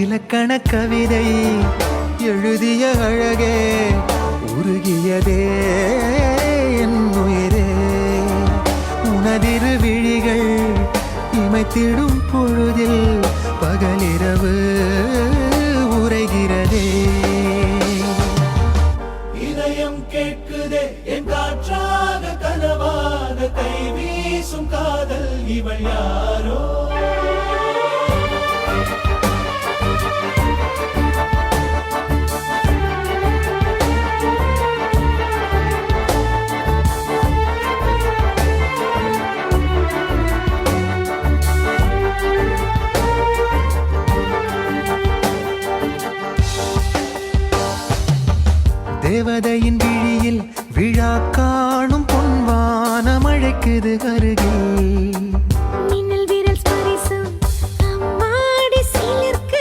இலக்கண கவிதை எழுதிய அழகே உருகியதே என் உயிரே. உனதிரு விழிகள் இமைத்திடும் பொழுதில் பகலிரவு உரைகிறதே. இதயம் கேட்குதே என் காற்றாக கனவாக கை வீசும் காதல் இவள் யாரோ. தேவதையின் விழியில் விழா காணும் பொன்வானம் அழைக்குது அருகில்.